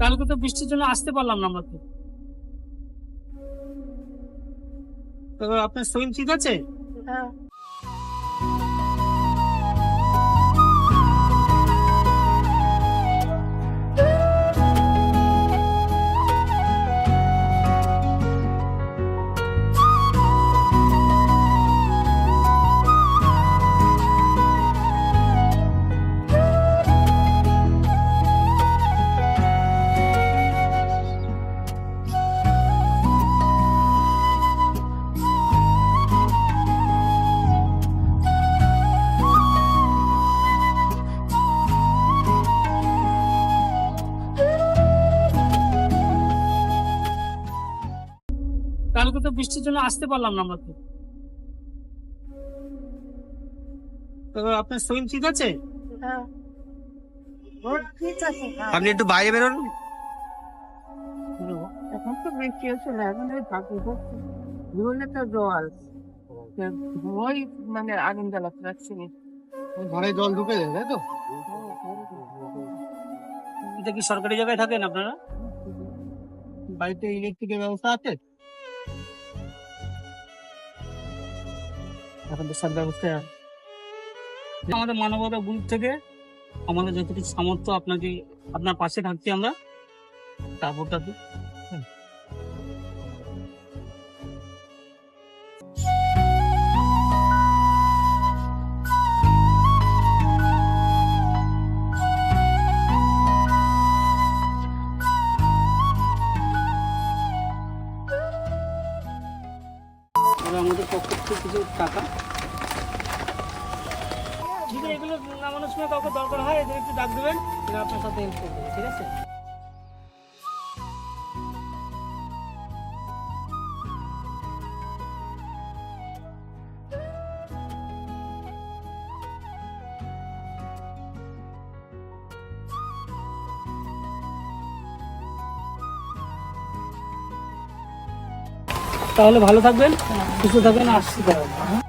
কালকে তো বৃষ্টির জন্য আসতে পারলাম না আমরা তো। তো আপনার শরীর ঠিক আছে? হ্যাঁ। কালকে তো বৃষ্টির জন্য আসতে পারলাম না আমরা তো। তো আপনার শরীর ঠিক আছে? হ্যাঁ। ওর ঠিক আছে। আপনি একটু বাইরে বেরোন। এখন তো বৃষ্টি হচ্ছে না, এখন ওই ঠাকুর হচ্ছে জীবনে তো জল ওই মানে আগুন জ্বালাতে পারছি না। ঘরে জল ঢুকে যায়, তাই তো? এটা কি সরকারি জায়গায় থাকেন আপনারা? বাড়িতে ইলেকট্রিকের ব্যবস্থা আছে? এখন তো সব ব্যবস্থা আছে। আমাদের মানবতা গ্রুপ থেকে আমাদের যতটুকু সামর্থ্য আপনাকে আপনার পাশে থাকছি আমরা। তারপরটাতে আমাদের পক্ষ থেকে কিছু টাকা, যদি এগুলো নামানোর সময় কাউকে দরকার হয় এদের একটু ডাক দেবেন, এরা আপনার সাথে হেল্প করবে, ঠিক আছে? তাহলে ভালো থাকবেন, সুস্থ থাকবেন, আসছি তাহলে।